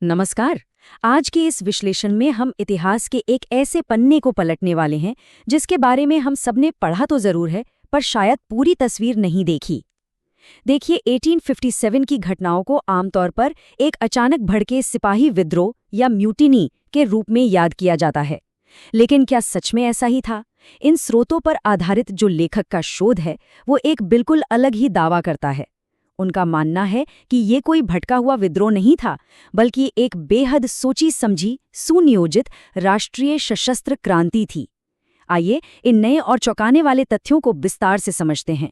नमस्कार। आज के इस विश्लेषण में हम इतिहास के एक ऐसे पन्ने को पलटने वाले हैं जिसके बारे में हम सबने पढ़ा तो जरूर है, पर शायद पूरी तस्वीर नहीं देखी। देखिए, 1857 की घटनाओं को आमतौर पर एक अचानक भड़के सिपाही विद्रोह या म्यूटिनी के रूप में याद किया जाता है। लेकिन क्या सच में ऐसा ही था? इन स्रोतों पर आधारित जो लेखक का शोध है, वो एक बिल्कुल अलग ही दावा करता है। उनका मानना है कि ये कोई भटका हुआ विद्रोह नहीं था, बल्कि एक बेहद सोची समझी, सुनियोजित राष्ट्रीय सशस्त्र क्रांति थी। आइए इन नए और चौंकाने वाले तथ्यों को विस्तार से समझते हैं।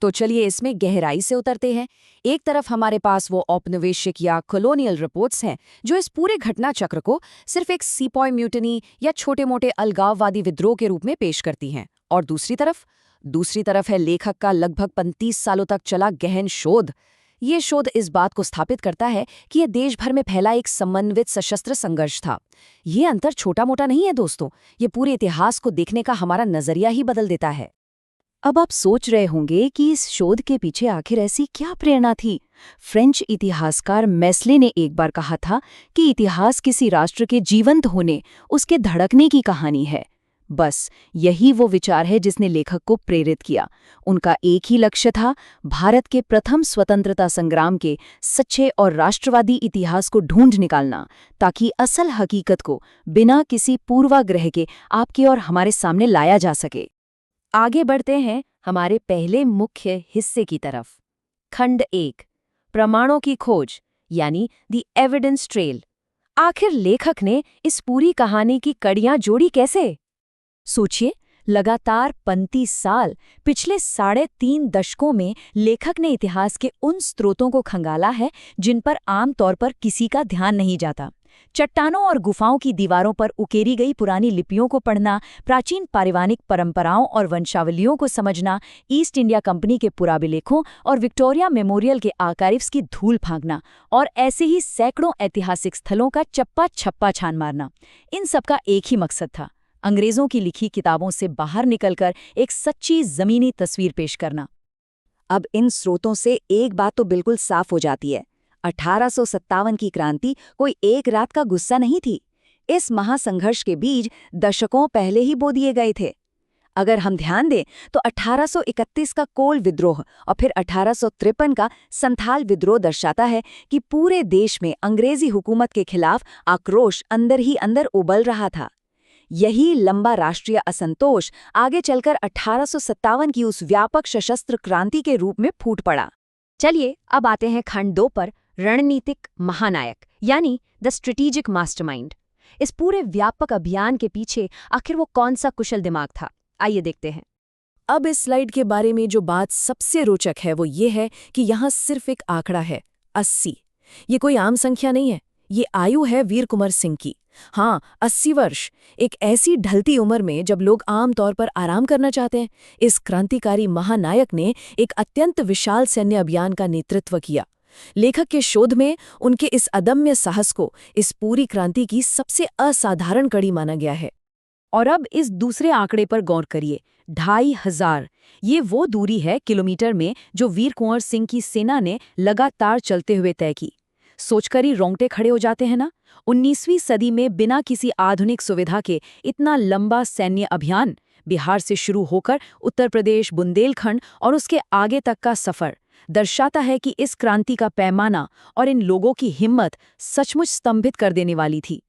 तो चलिए इसमें गहराई से उतरते हैं। एक तरफ हमारे पास वो औपनिवेशिक या कॉलोनियल रिपोर्ट्स हैं जो इस पूरे घटना चक्र को सिर्फ एक सीपॉय म्यूटनी या छोटे-मोटे अलगाववादी विद्रोह के रूप में पेश करती हैं, और दूसरी तरफ है लेखक का लगभग 35 सालों तक चला गहन शोध। ये शोध इस बात को स्थापित करता है कि यह देश भर में फैला एक समन्वित सशस्त्र संघर्ष था। ये अंतर छोटा मोटा नहीं है दोस्तों, ये पूरे इतिहास को देखने का हमारा नजरिया ही बदल देता है। अब आप सोच रहे होंगे कि इस शोध के पीछे आखिर ऐसी क्या प्रेरणा थी। फ्रेंच इतिहासकार मेस्ले ने एक बार कहा था कि इतिहास किसी राष्ट्र के जीवंत होने, उसके धड़कने की कहानी है। बस यही वो विचार है जिसने लेखक को प्रेरित किया। उनका एक ही लक्ष्य था, भारत के प्रथम स्वतंत्रता संग्राम के सच्चे और राष्ट्रवादी इतिहास को ढूंढ निकालना, ताकि असल हकीकत को बिना किसी पूर्वाग्रह के आपके और हमारे सामने लाया जा सके। आगे बढ़ते हैं हमारे पहले मुख्य हिस्से की तरफ। खंड 1, प्रमाणों की खोज यानी द एविडेंस ट्रेल। आखिर लेखक ने इस पूरी कहानी की कड़ियां जोड़ी कैसे? सोचिए, लगातार 35 साल, पिछले 3.5 दशकों में लेखक ने इतिहास के उन स्रोतों को खंगाला है जिन पर आमतौर पर किसी का ध्यान नहीं जाता। चट्टानों और गुफाओं की दीवारों पर उकेरी गई पुरानी लिपियों को पढ़ना, प्राचीन पारिवारिक परंपराओं और वंशावलियों को समझना, ईस्ट इंडिया कंपनी के पुराभिलेखों और विक्टोरिया मेमोरियल के आर्काइव्स की धूल फांकना, और ऐसे ही सैकड़ों ऐतिहासिक स्थलों का चप्पा छप्पा छान मारना। इन सबका एक ही मकसद था, अंग्रेजों की लिखी किताबों से बाहर निकलकर एक सच्ची जमीनी तस्वीर पेश करना। अब इन स्रोतों से एक बात तो बिल्कुल साफ हो जाती है, 1857 की क्रांति कोई एक रात का गुस्सा नहीं थी। इस महासंघर्ष के बीज दशकों पहले ही बो दिए गए थे। अगर हम ध्यान दें तो 1831 का कोल विद्रोह और फिर 1853 का संथाल विद्रोह दर्शाता है कि पूरे देश में अंग्रेजी हुकूमत के खिलाफ आक्रोश अंदर ही अंदर उबल रहा था। यही लंबा राष्ट्रीय असंतोष आगे चलकर 1857 की उस व्यापक सशस्त्र क्रांति के रूप में फूट पड़ा। चलिए अब आते हैं खंड 2 पर, रणनीतिक महानायक यानी द स्ट्रेटेजिक मास्टरमाइंड। इस पूरे व्यापक अभियान के पीछे आखिर वो कौन सा कुशल दिमाग था? आइए देखते हैं। अब इस स्लाइड के बारे में जो बात सबसे रोचक है वो ये है कि यहाँ सिर्फ एक आंकड़ा है, 80। ये कोई आम संख्या नहीं है, ये आयु है वीर कुंवर सिंह की। हाँ, 80 वर्ष, एक ऐसी ढलती उम्र में जब लोग आम तौर पर आराम करना चाहते हैं। इस क्रांतिकारी महानायक ने एक अत्यंत विशाल सैन्य अभियान का नेतृत्व किया। लेखक के शोध में उनके इस अदम्य साहस को इस पूरी क्रांति की सबसे असाधारण कड़ी माना गया है। और अब इस दूसरे आंकड़े पर गौर करिए, 2500। ये वो दूरी है किलोमीटर में जो वीर कुंवर सिंह की सेना ने लगातार चलते हुए तय की। सोचकर ही रोंगटे खड़े हो जाते हैं ना। 19वीं सदी में बिना किसी आधुनिक सुविधा के इतना लंबा सैन्य अभियान, बिहार से शुरू होकर उत्तर प्रदेश, बुंदेलखंड और उसके आगे तक का सफर दर्शाता है कि इस क्रांति का पैमाना और इन लोगों की हिम्मत सचमुच स्तंभित कर देने वाली थी।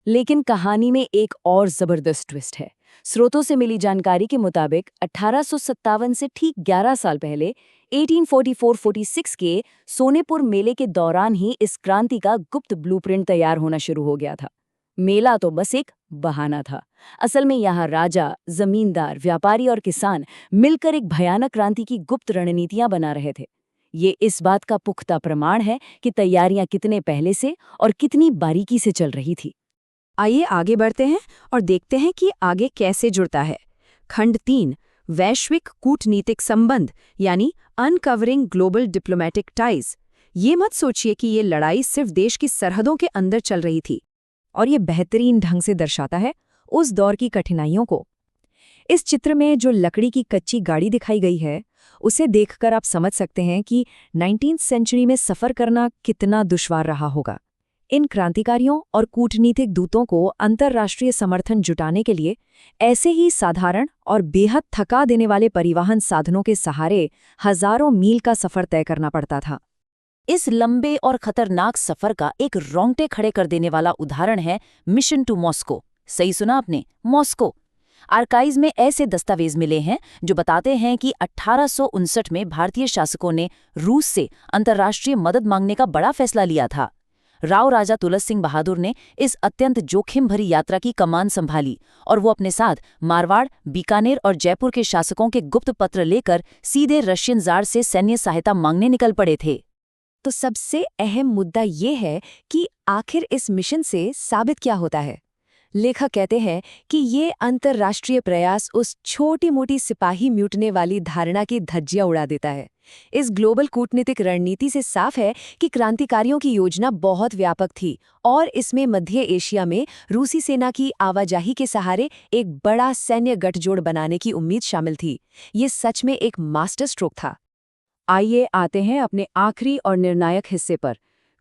लेकिन कहानी में एक और जबरदस्त ट्विस्ट है। स्रोतों से मिली जानकारी के मुताबिक 1857 से ठीक 11 साल पहले 1844-46 के सोनेपुर मेले के दौरान ही इस क्रांति का गुप्त ब्लूप्रिंट तैयार होना शुरू हो गया था। मेला तो बस एक बहाना था। असल में यहाँ राजा, जमींदार, व्यापारी और किसान मिलकर एक भयानक क्रांति की गुप्त रणनीतियां बना रहे थे। ये इस बात का पुख्ता प्रमाण है कि तैयारियां कितने पहले से और कितनी बारीकी से चल रही थी। आइए आगे बढ़ते हैं और देखते हैं कि आगे कैसे जुड़ता है। खंड 3, वैश्विक कूटनीतिक संबंध यानी अनकवरिंग ग्लोबल डिप्लोमैटिक टाइज। ये मत सोचिए कि ये लड़ाई सिर्फ देश की सरहदों के अंदर चल रही थी, और ये बेहतरीन ढंग से दर्शाता है उस दौर की कठिनाइयों को। इस चित्र में जो लकड़ी की कच्ची गाड़ी दिखाई गई है, उसे देखकर आप समझ सकते हैं कि 19वीं सेंचुरी में सफ़र करना कितना दुश्वार रहा होगा। इन क्रांतिकारियों और कूटनीतिक दूतों को अंतर्राष्ट्रीय समर्थन जुटाने के लिए ऐसे ही साधारण और बेहद थका देने वाले परिवहन साधनों के सहारे हजारों मील का सफर तय करना पड़ता था। इस लंबे और खतरनाक सफर का एक रोंगटे खड़े कर देने वाला उदाहरण है मिशन टू मॉस्को। सही सुना आपने, मॉस्को। आर्काइव्स में ऐसे दस्तावेज मिले हैं जो बताते हैं कि 1859 में भारतीय शासकों ने रूस से अंतर्राष्ट्रीय मदद मांगने का बड़ा फैसला लिया था। राव राजा तुलस सिंह बहादुर ने इस अत्यंत जोखिम भरी यात्रा की कमान संभाली और वो अपने साथ मारवाड़, बीकानेर और जयपुर के शासकों के गुप्त पत्र लेकर सीधे रशियन जार से सैन्य सहायता मांगने निकल पड़े थे। तो सबसे अहम मुद्दा ये है कि आखिर इस मिशन से साबित क्या होता है। लेखक कहते हैं कि ये अंतर्राष्ट्रीय प्रयास उस छोटी मोटी सिपाही म्यूटने वाली धारणा की धज्जियां उड़ा देता है। इस ग्लोबल कूटनीतिक रणनीति से साफ है कि क्रांतिकारियों की योजना बहुत व्यापक थी और इसमें मध्य एशिया में रूसी सेना की आवाजाही के सहारे एक बड़ा सैन्य गठजोड़ बनाने की उम्मीद शामिल थी। ये सच में एक मास्टर स्ट्रोक था। आइए आते हैं अपने आखिरी और निर्णायक हिस्से पर।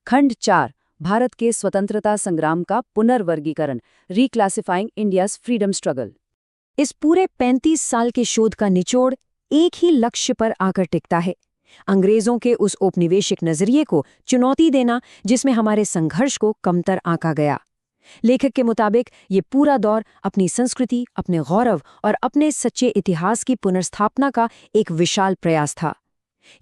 खंड 4, भारत के स्वतंत्रता संग्राम का पुनर्वर्गीकरण, रीक्लासिफाइंग इंडियाज फ्रीडम स्ट्रगल। इस पूरे 35 साल के शोध का निचोड़ एक ही लक्ष्य पर आकर टिकता है, अंग्रेजों के उस औपनिवेशिक नजरिए को चुनौती देना जिसमें हमारे संघर्ष को कमतर आंका गया। लेखक के मुताबिक ये पूरा दौर अपनी संस्कृति, अपने गौरव और अपने सच्चे इतिहास की पुनर्स्थापना का एक विशाल प्रयास था।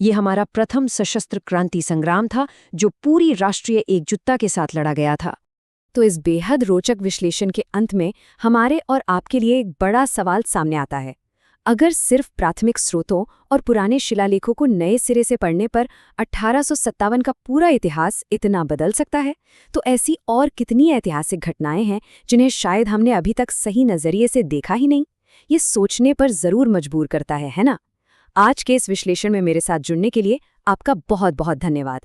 ये हमारा प्रथम सशस्त्र क्रांति संग्राम था जो पूरी राष्ट्रीय एकजुटता के साथ लड़ा गया था। तो इस बेहद रोचक विश्लेषण के अंत में हमारे और आपके लिए एक बड़ा सवाल सामने आता है। अगर सिर्फ प्राथमिक स्रोतों और पुराने शिलालेखों को नए सिरे से पढ़ने पर 1857 का पूरा इतिहास इतना बदल सकता है, तो ऐसी और कितनी ऐतिहासिक घटनाएं हैं जिन्हें शायद हमने अभी तक सही नजरिए से देखा ही नहीं। ये सोचने पर जरूर मजबूर करता है ना? आज के इस विश्लेषण में मेरे साथ जुड़ने के लिए आपका बहुत बहुत धन्यवाद।